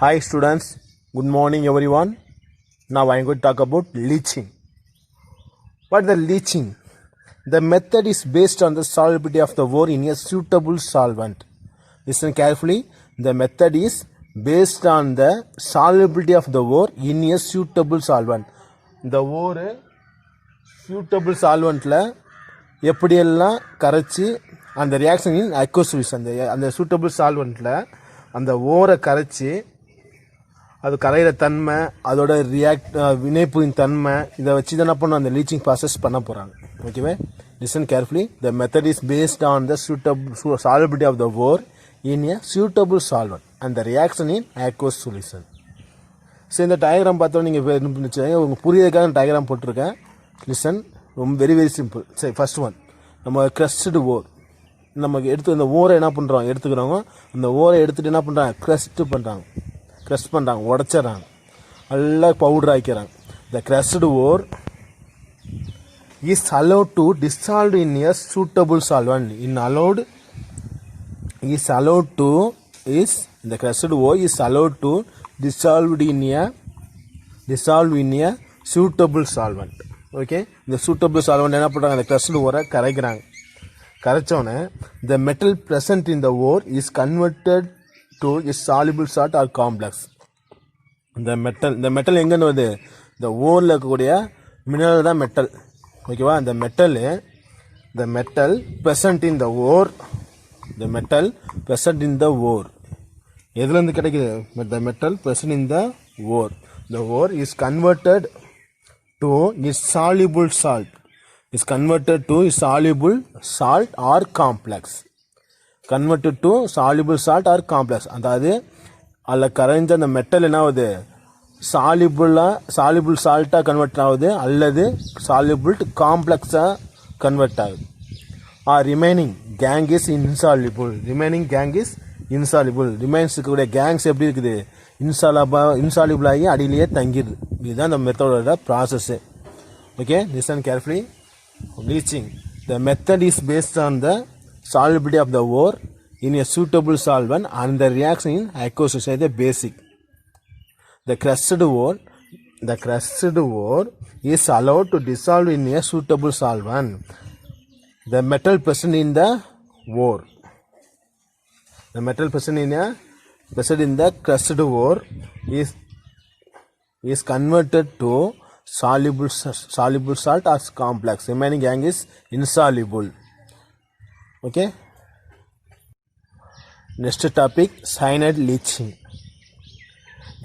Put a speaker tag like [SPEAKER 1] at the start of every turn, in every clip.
[SPEAKER 1] Hi students, good morning everyone. Now I am going to talk about leaching. What is the leaching? The method is based on the solubility of the ore in a suitable solvent. Listen carefully. The method is based on the solubility of the ore in a suitable solvent. The ore suitable solventல எப்படியெல்லாம் கரைச்சி அந்த ரியாக்ஷனின் aqueous solution அந்த suitable சால்வெண்ட்டில் அந்த ஓரை கரைச்சி அது கரையிற தன்மை அதோட வினைப்புரின் தன்மை இதை வச்சு தான் என்ன பண்ணணும் அந்த லீச்சிங் ப்ராசஸ் பண்ண போகிறாங்க. ஓகேவா? Listen carefully. The method is based on the solubility of the ore in a suitable solvent and the reaction in aqueous solution. So இந்த டயக்ராம் பார்த்தோம் நீங்கள் உங்களுக்கு புரியறதுக்காக டயக்ராம் போட்டிருக்கேன். லிசன் ரொம்ப வெரி சிம்பிள். சரி, ஃபர்ஸ்ட் ஒன் நம்ம க்ரஸ்டு ஓர் நமக்கு எடுத்து அந்த ஓரை என்ன பண்ணுறோம் எடுத்துக்கிறவங்க அந்த ஓரை எடுத்துகிட்டு என்ன பண்ணுறாங்க க்ரஷ் பண்ணுறாங்க உடச்சிட்றாங்க, நல்லா பவுடர் ஆக்கிக்கிறாங்க. The crushed ore is allowed to dissolve in a suitable solvent. The crushed ore is allowed to dissolve in a suitable solvent. Okay, இந்த சூட்டபிள் சால்வெண்ட் என்ன பண்ணுறாங்க அந்த க்ரஸ்டு ஓரை கரைக்கிறாங்க. கரைச்சோன்னே the metal present in the ore is converted to a soluble salt or complex. இந்த metal எங்கன்னு வருது? இந்த ஓரில் இருக்கக்கூடிய மினரல் தான் மெட்டல். ஓகேவா? இந்த metal present in the ore, எதுலேருந்து கிடைக்குது? the metal present in the ore. The ore is converted to a soluble salt. Or complex. அதாவது அதில் கரைஞ்ச அந்த மெட்டல் என்ன ஆகுது? சாலிபிள் சால்ட்டாக கன்வெர்ட் ஆகுது அல்லது சாலிபிள் காம்ப்ளெக்ஸாக கன்வெர்ட் ஆகுது. Remaining gangue is insoluble. Remains இருக்கக்கூடிய கேங்ஸ் எப்படி இருக்குது? இன்சாலிபிள் ஆகி அடியிலேயே தங்கிடுது. இதுதான் இந்த மெத்தடோட process. Okay, listen carefully. Leaching. The method is based on the solubility of the ore in a suitable solvent and the reaction in aqueous solution is the basic. The crushed ore is allowed to dissolve in a suitable solvent. The metal present in the ore. Present in the crushed ore is converted to soluble salt or complex. Remaining gang is insoluble. Okay, next topic, cyanide leaching.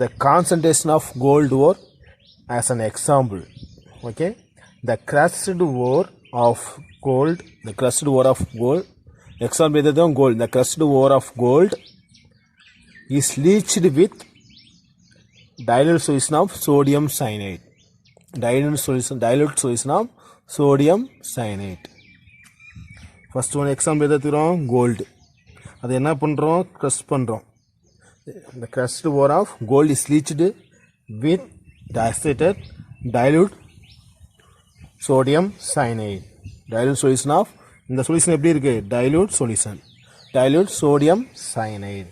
[SPEAKER 1] The concentration of gold ore as an example. Okay, the crushed ore of gold, example is gold. The crushed ore of gold is leached with dilute solution of sodium cyanide. Dilute solution of sodium cyanide. First one example எடுத்துக்கிறோம் gold. அது என்ன பண்ணுறோம்? Crush பண்ணுறோம். The crushed ore of gold is leached with dilute sodium cyanide. Dilute solution of இந்த solution எப்படி இருக்கு? dilute sodium cyanide.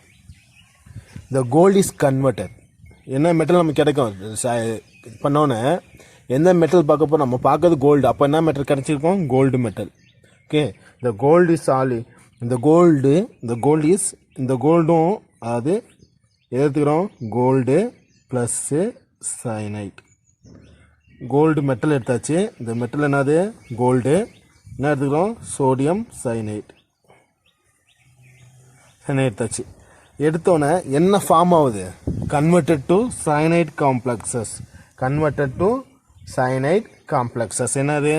[SPEAKER 1] The gold is converted. என்ன metal நமக்கு கிடைக்கும் பண்ணோன்னே எந்த மெட்டல் பார்க்க போகிறோம்? நம்ம பார்க்கறது கோல்டு. அப்போ என்ன மெட்டல் கிடச்சிருக்கோம்? Gold metal. ஓகே, இந்த கோல்டு இஸ் இந்த கோல்டும் அது எடுத்துக்கிறோம் gold plus cyanide. Gold metal எடுத்தாச்சு. இந்த மெட்டல் என்னது? கோல்டு. என்ன எடுத்துக்கிறோம்? சோடியம் சைனைட் எடுத்தாச்சு. எடுத்தோன்னே என்ன ஃபார்ம் ஆகுது? Converted to cyanide complexes. என்னது?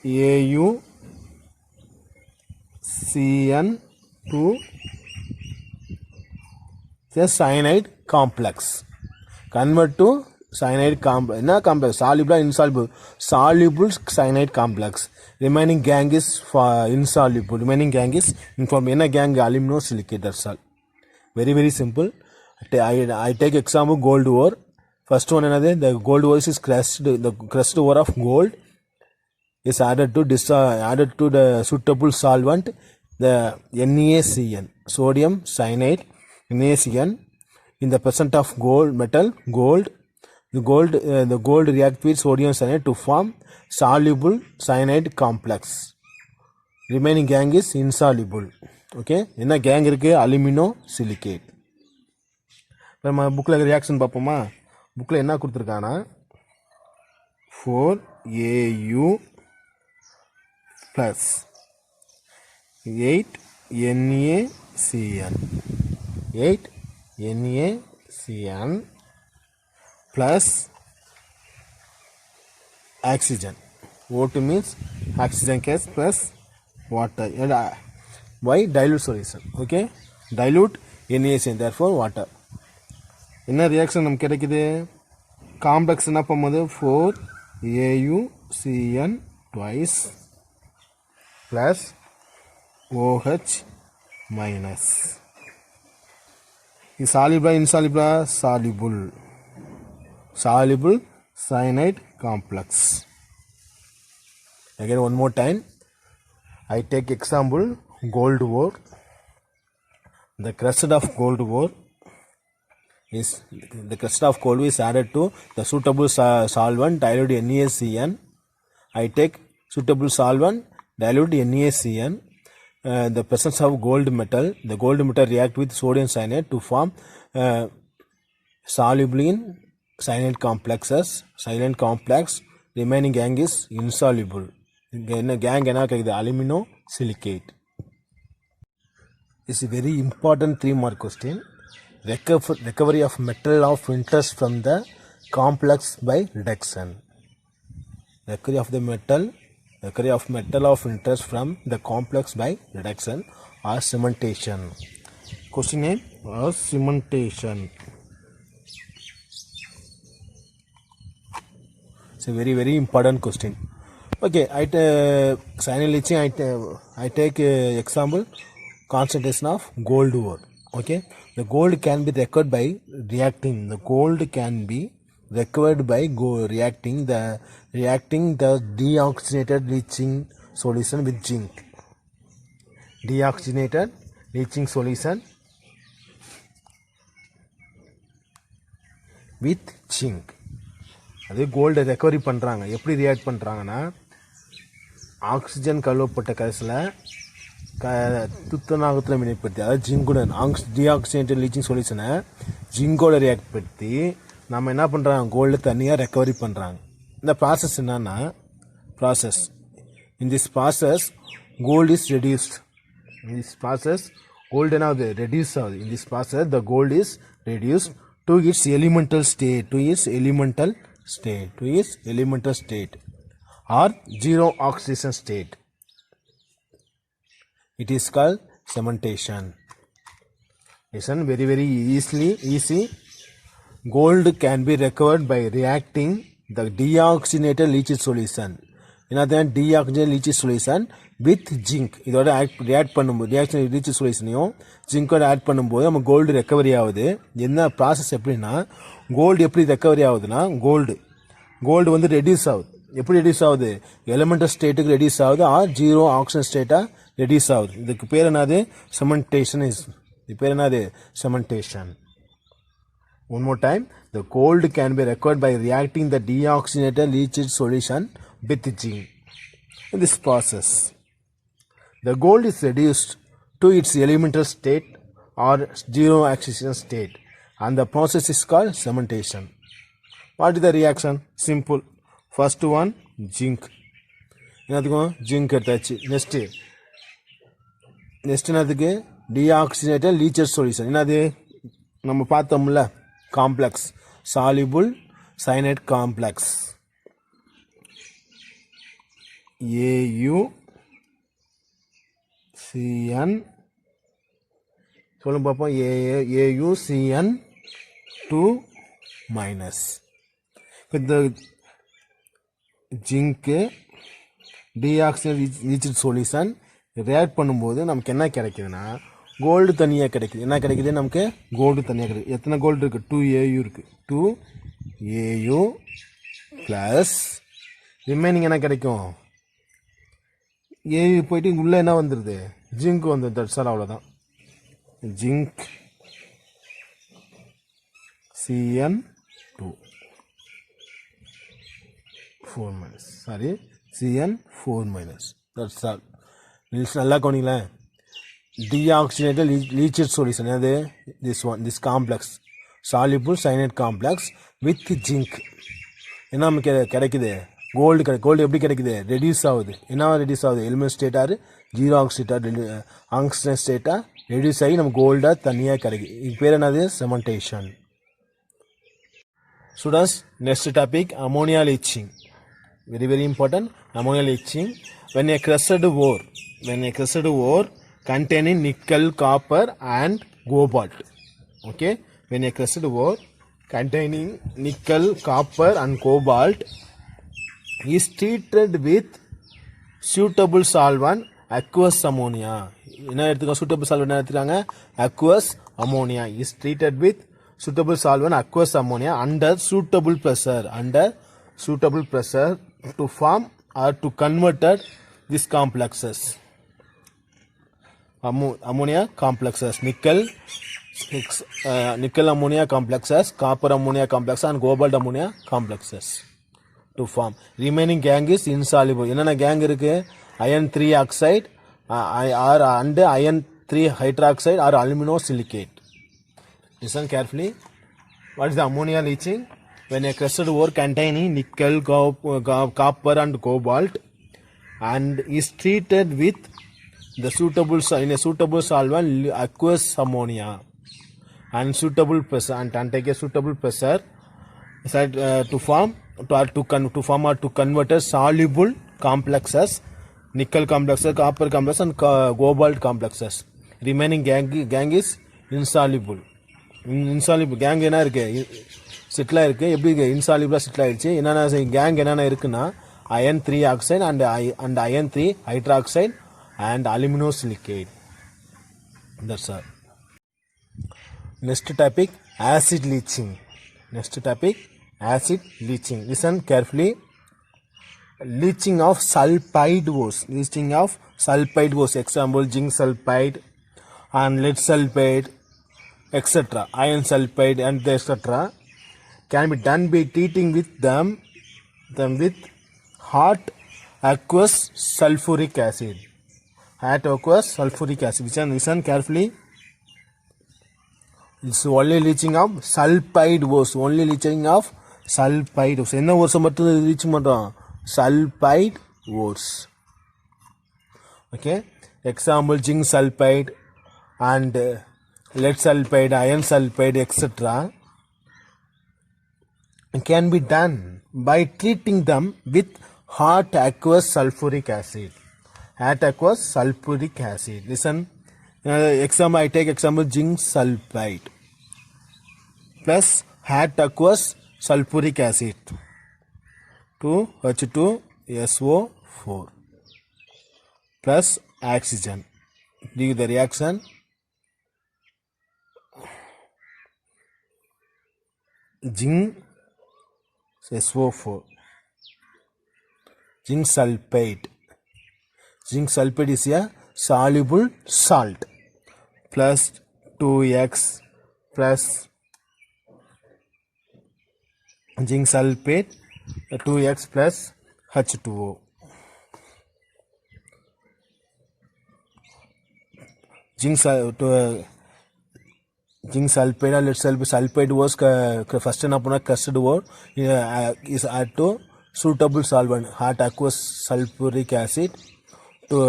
[SPEAKER 1] AuCN2 cyanide complex. Convert to cyanide complex. என்ன complex? Soluble or insoluble? Soluble cyanide complex. Remaining gang is insoluble. Remaining gang is informal. என்ன gang? Aluminosilicate. That's all. Very simple. I take example gold ore. First one another, the gold ore is crushed. The crushed ore of gold is added to the suitable solvent, the NaCN, sodium cyanide, NaCN, in the presence of the gold react with sodium cyanide to form soluble cyanide complex. Remaining gang is insoluble. Okay, என்ன gang இருக்கு? Alumino silicate. நம்ம புக்கில் reaction பார்ப்போமா? புக்கில் என்ன கொடுத்துருக்காங்கன்னா 4Au plus 8NaCN 8NaCN plus oxygen. O2 means oxygen gas plus water. And why? Dilute solution. Okay, dilute NaCN, therefore water. என்ன reaction நமக்கு கிடைக்குது? காம்ப்ளெக்ஸ் என்ன பண்ணும்போது 4AuCN twice plus OH minus. Is soluble insoluble? Soluble cyanide complex. Again one more time, I take example gold ore. The crust of gold ore is added to the suitable solvent dilute NaCN. I take suitable solvent dilute NaCN. The presence of gold metal, the gold metal react with sodium cyanide to form soluble in cyanide complexes. Silent complex. Remaining gang is insoluble. Gang என்ன கிடைக்குது? Alumino silicate. It's a very important 3-mark question. Recovery of metal of interest from the complex by reduction. Recovery of metal of interest from the complex by reduction or cementation. Question name or cementation. It's a very, very important question. Okay, cyanide leaching, I take example concentration of gold ore. Okay, the gold can be recovered by reacting. The gold can be recovered by reacting the deoxygenated leaching solution with zinc. Deoxygenated leaching solution with zinc. அது கோல்டை recovery பண்ணுறாங்க. எப்படி react பண்ணுறாங்கன்னா, oxygen கழுவப்பட்ட கரைசலை துத்தநாகத்தில் வினைப்படுத்தி, அதாவது ஜிங்குடன் deoxygenated leaching சொல்யூஷனை ஜிங்கோட react படுத்தி நம்ம என்ன பண்ணுறாங்க, கோல்டு தனியாக ரெக்கவரி பண்ணுறாங்க. இந்த ப்ராசஸ் என்னன்னா, in this process gold is reduced. Gold என்ன ஆகுது? ரெடியூஸ் ஆகுது. In this process the gold is reduced to its elemental state or zero oxidation state. It is called cementation. Listen, very, very easy. Gold can be recovered by reacting the deoxygenated leaching solution. Another deoxygenated leaching solution with zinc. இதோட react பண்ணும்போது deoxygenated leaching solutionையும் ஜிங்கோட add பண்ணும்போது நம்ம gold recovery ஆகுது. என்ன process எப்படின்னா, gold எப்படி recovery ஆகுதுன்னா, gold வந்து ரெடியூஸ் ஆகுது. எப்படி ரெடியூஸ் ஆகுது? எலிமெண்டல் ஸ்டேட்டுக்கு ரெடியூஸ் ஆகுது ஆர் ஜீரோ ஆக்சிஜன் ஸ்டேட்டா ரெடியூஸ் ஆகுது. இதுக்கு பேர் என்னது? செமெண்டேஷன். One more time, the gold can be recovered by reacting the deoxygenated leaching solution with zinc. In this process, the gold is reduced to its elemental state or zero oxidation state, and the process is called cementation. What is the reaction? Simple. First one, zinc. என்னதுக்கும் zinc எடுத்தாச்சு. Next என்னதுக்கு? Deoxygenated leacher solution. என்னது? நம்ம பார்த்தோம்ல, complex soluble cyanide complex AuCN. சொல்லுங்க பார்ப்போம். AuCN 2 minus. இந்த ஜிங்க்கு டீஆக்சிஜனேட் லீச்சட் சொல்யூஷன் ரியாக்ட் பண்ணும்போது நமக்கு என்ன கிடைக்குதுன்னா, கோல்டு தனியாக கிடைக்குது. என்ன கிடைக்குது? நமக்கு கோல்டு தனியாக கிடைக்குது. எத்தனை கோல்டு இருக்குது? 2Au இருக்குது. 2Au ப்ளஸ் ரிமைனிங் என்ன கிடைக்கும்? Au போயிட்டு உள்ளே என்ன வந்துடுது? ஜிங்க் வந்து தட்ஸ் ஆல், அவ்வளோதான். Zinc CN2 4 minus. Sorry, CN4 minus. That's all. நல்லா கவனிங்களேன். Deoxygenated leached solution. This complex soluble cyanide complex with zinc. என்ன நமக்கு கிடைக்குது? கோல்டு எப்படி கிடைக்குது? ரெடியூஸ் ஆகுது. என்ன ரெடியூஸ் ஆகுது? எலிமெண்ட் ஸ்டேட்டாரு ஜீரோ ஆக்சிஜன் ஸ்டேட்டா ரெடியூஸ் ஆகி நம்ம கோல்டாக தனியாக கிடைக்குது. இது பேர் என்னது? செமெண்டேஷன். Students, next topic, ammonia leaching. Very, very important. Ammonia leaching. When a crusted ore containing nickel, copper and cobalt. Okay. When a crusted ore containing nickel, copper and cobalt is treated with suitable solvent, aqueous ammonia. என்ன எடுத்துக்கோங்க? suitable solvent என்ன எடுத்துக்காங்க? aqueous ammonia is treated with suitable solvent, aqueous ammonia under suitable pressure to form or to convert these complexes. Ammonia complexes, nickel ammonia complexes, copper ammonia complexes and cobalt ammonia complexes to form. Remaining gang is insoluble. என்னென்ன gang இருக்கு? iron 3 oxide and iron 3 hydroxide or aluminosilicate. Listen carefully. What is the ammonia leaching? When a crusted ore containing nickel, copper and cobalt and is treated with the suitable solvent, aqueous ammonia and suitable pressure and take a suitable pressure to form or to convert soluble complexes, nickel complexes, copper complexes and cobalt complexes. Remaining gang is insoluble. Gang என்ன இருக்கு? Settle இருக்கு. எப்படி இருக்கு? இன்சாலிபிளா settle ஆயிடுச்சு. என்னென்ன gang என்னென்ன இருக்குன்னா iron 3 oxide and iron 3 hydroxide and aluminosilicate. That's all. Next topic, acid leaching. Listen carefully. Leaching of sulfide ores. Example, zinc sulfide and lead sulfide, etc. Iron sulfide and etc. can be done by treating with them with hot aqueous sulfuric acid. Listen carefully. It's only leaching of sulfide ores. என்ன ores மட்டும் leech பண்றோம்? sulfide ores. Okay. Example, zinc sulfide and lead sulfide, iron sulfide, etc. can be done by treating them with hot aqueous sulfuric acid. Listen. I take example, zinc sulfide plus hot aqueous sulfuric acid 2H2SO4 plus oxygen. Do the reaction. Zinc SO4, zinc sulfide is a soluble salt plus 2X plus zinc sulfate 2X plus H2O. Zinc sulfide or lead sulfide was first என்ன பண்ணா crusted ore is add to suitable solvent, hot aqueous sulfuric acid to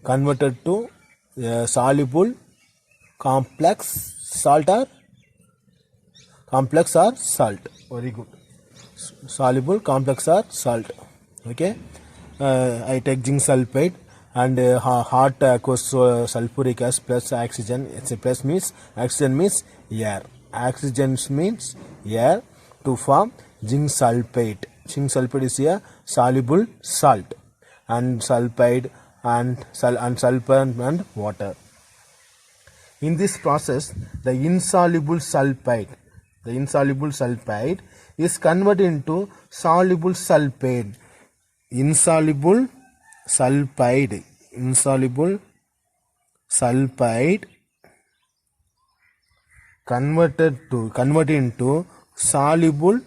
[SPEAKER 1] converted to soluble complex or salt. Very good. Soluble complex or salt. Okay. I take zinc sulfide and hot aqueous sulfuric acid plus oxygen. It's a plus means oxygen means air. Oxygen means air to form zinc sulfate. Zinc sulfate is a soluble salt and sulfide and sulfur and water. In this process, the insoluble sulfide is converted into soluble sulfate. Insoluble sulfide converted into soluble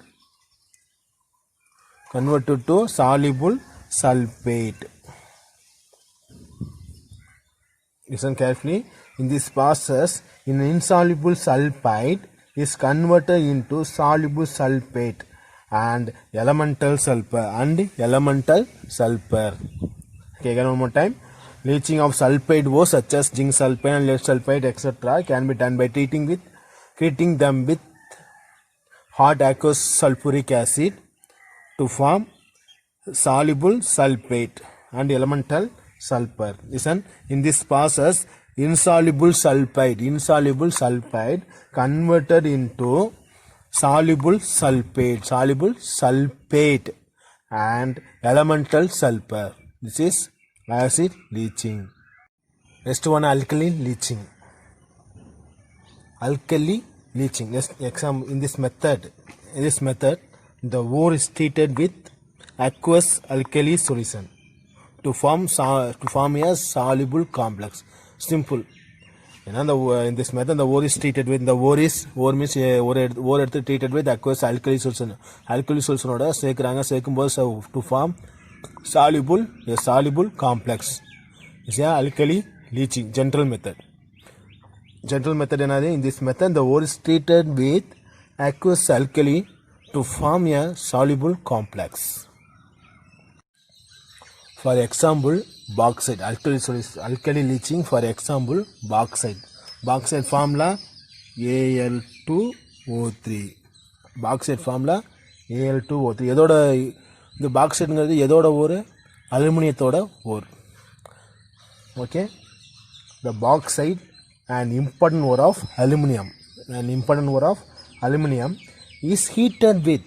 [SPEAKER 1] sulfate. Listen carefully. In this process, an insoluble sulfide is converted into soluble sulfate and elemental sulfur Okay, again one more time. Leaching of sulfide ores such as zinc sulfide and lead sulfide etc. can be done by treating them with hot aqueous sulfuric acid to form soluble sulfate and elemental sulfur. Listen, in this process, insoluble sulfide converted into soluble sulfate and elemental sulfur. This is acid leaching. Next one, alkali leaching. Next example, in this method, the ore is treated with aqueous alkali solution to form a soluble complex. Simple. In this method, the ore is treated with ore means ore treated with aqueous alkali solution. Alkali solution oda சேர்க்கும்போது to form a soluble complex. This is alkali leaching general method. In this method, the ore is treated with aqueous alkali to form a soluble complex. For example, bauxite. Alkali leaching, for example, bauxite. Bauxite formula Al2O3. Bauxite formula Al2O3. இந்த பாக்சைட்ங்கிறது எதோட ore? அலுமினியத்தோட ore. Okay, the bauxite an important ore of aluminum is heated with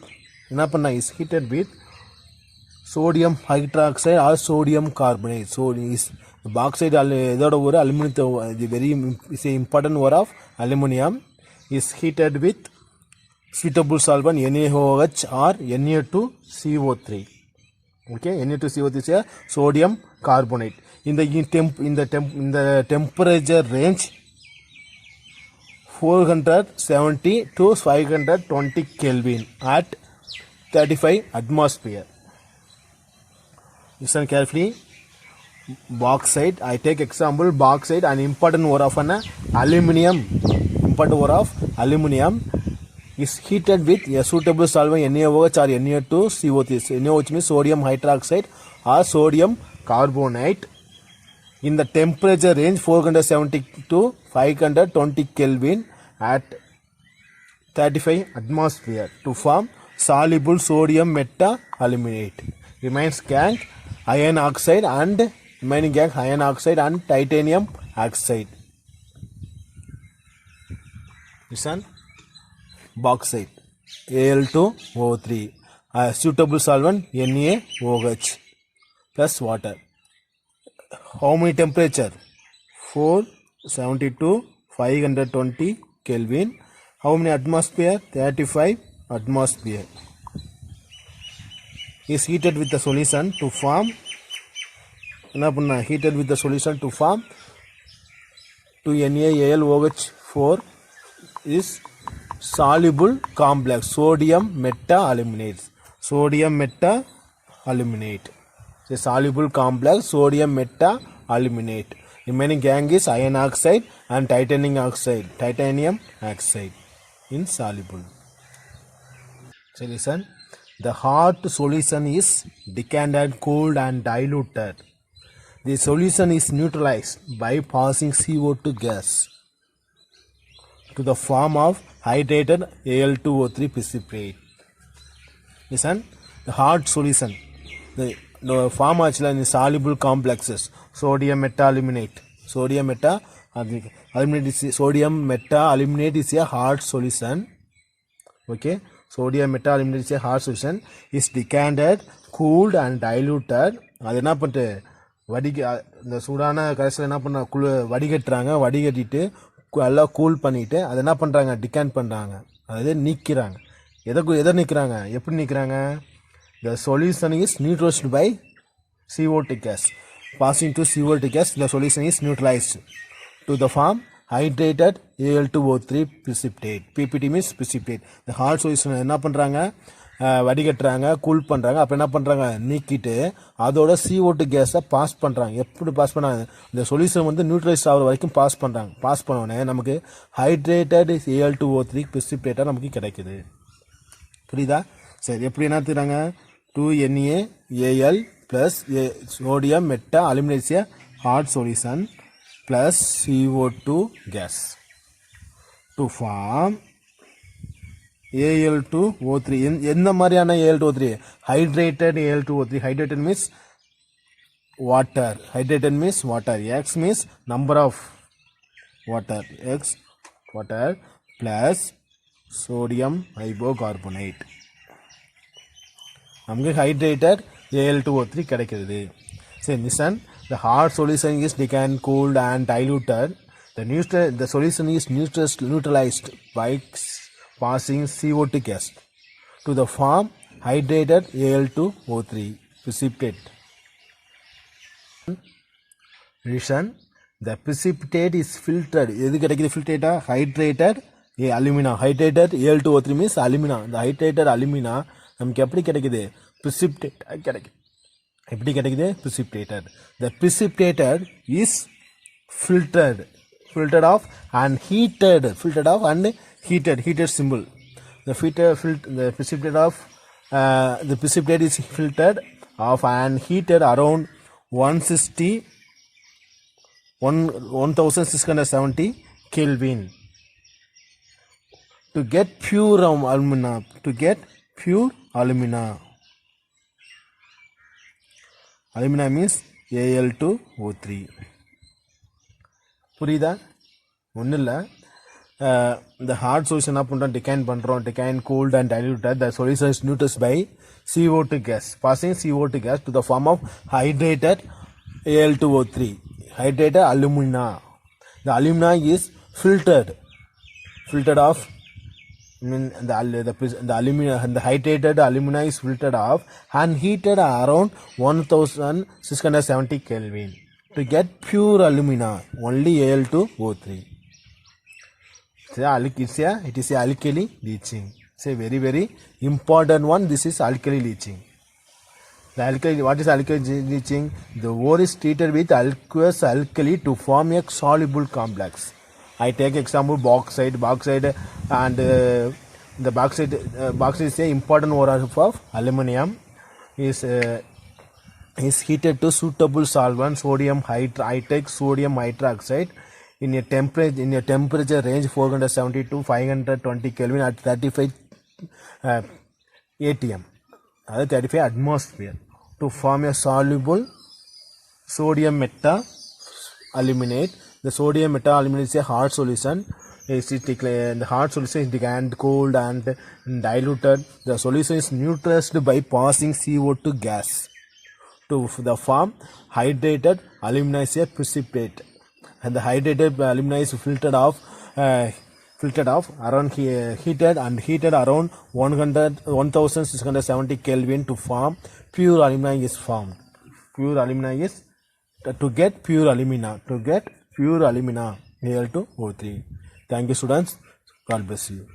[SPEAKER 1] sodium hydroxide or sodium carbonate. So is bauxite எதோட ஓர்? அலுமினியத்தை is an important ore of aluminum is heated with suitable solvent NaOH or Na2CO3. Okay, Na2CO3 is a sodium carbonate. In the temperature range 470 to 520 Kelvin at 35 atmosphere. Listen carefully. Bauxite, I take example bauxite, an important ore of aluminum is heated with a suitable solvent NaOH or Na2CO3. NaOH means sodium hydroxide or sodium carbonate. In the temperature range 470 to 520 Kelvin at 35 atmosphere to form soluble sodium meta-aluminate. Remains gang iron oxide and titanium oxide. Listen. Bauxite Al2O3, a suitable solvent NaOH plus water. How many temperature? 470 to 520 Kelvin. How many atmosphere? 35 atmosphere. Is heated with the solution to form 2NaAlOH4 is soluble complex sodium meta-aluminate. A soluble complex sodium meta-aluminate. Remaining gang is iron oxide and titanium oxide insoluble. So listen, the hot solution is decanted, cooled and diluted. The solution is neutralized by passing CO2 gas to the form of hydrated Al2O3 precipitate. Listen, the hard solution, the form actually in soluble complexes, sodium meta-aluminate is a hard solution. Okay, sodium meta-aluminate is a hard solution, is decanted, cooled and diluted. அது என்ன பண்ணிட்டு இந்த சூடான கரைசல் என்ன பண்ண வடிகட்டுறாங்க. வடிகட்டிட்டு எல்லாம் கூல் பண்ணிட்டு அதை என்ன பண்ணுறாங்க? டிகாண்ட் பண்ணுறாங்க. அதாவது நீக்கிறாங்க. எதை நீக்கிறாங்க? எப்படி நீக்கிறாங்க? The solution is neutralized by CO2 gas. Passing to CO2 gas, the solution is neutralized to the form hydrated Al2O3 precipitate. PPT means precipitate. The hard solution என்ன பண்ணுறாங்க, வடிகட்டுறாங்க, கூல் பண்ணுறாங்க. அப்போ என்ன பண்ணுறாங்க, நீக்கிட்டு அதோட CO2 கேஸை பாஸ் பண்ணுறாங்க. எப்படி பாஸ் பண்ணாங்க, இந்த சொல்யூஷன் வந்து நியூட்ரலைஸ் ஆகிற வரைக்கும் பாஸ் பண்ணுறாங்க. பாஸ் பண்ணோடனே நமக்கு ஹைட்ரேட்டட் Al2O3 precipitate நமக்கு கிடைக்குது. புரியுதா? சரி, எப்படி என்ன எடுத்துக்கிறாங்க, 2NaAl plus sodium meta aluminate hard solution plus CO2 gas to form Al2O3. எந்த மாதிரியான Al2O3? hydrated Al2O3. hydrated means water. hydrated means water. X means number of water. X water plus sodium hydrocarbonate. நமக்கு hydrated Al2O3 கிடைக்கிறது. சரி, listen. The hard solution is decant, cooled and diluted. The solution is neutralized by passing CO2 gas to the form hydrated Al2O3 precipitate. Listen. The precipitate is filtered. எது கிடைக்குது filtrate? hydrated alumina. hydrated Al2O3 means alumina. The hydrated alumina நமக்கு எப்படி கிடைக்குது, precipitate கிடைக்குது. எப்படி கிடைக்குது, precipitated. The precipitated is filtered off and heated. filtered off and heated symbol. The precipitate is filtered off and heated around 1670 Kelvin to get pure alumina. Alumina means Al2O3. புரியுதா? ஒன்றும் இல்லை. இந்த ஹார்ட் சொல்யூஷன் என்ன பண்ணுறோம், டிகைன் பண்ணுறோம். டிகைன், cooled and diluted. The solution is neutralized by CO2 gas. Passing CO2 gas to the form of hydrated Al2O3. hydrated alumina. The alumina is filtered off. The alumina and the hydrated alumina is filtered off and heated around 1670 Kelvin to get pure alumina, only Al2O3. It is a alkali leaching. It's a very, very important one. This is alkali leaching. What is alkali leaching? The ore is treated with aqueous alkali to form a soluble complex. I take example bauxite and the bauxite is an important ore of aluminum. Is heated to suitable solvent sodium hydroxide in a temperature range 470 to 520 Kelvin at 35 atm, 35 atmosphere, to form a soluble sodium meta aluminate. The sodium meta aluminate is a hard solution. The hard solution is decant, cooled and diluted. The solution is neutralized by passing CO2 gas to the form hydrated alumina is a precipitate. And the hydrated alumina is filtered off around heated around 1670 Kelvin to form pure alumina is formed. Pure alumina is to get pure alumina Al2O3. Thank you, students. God bless you.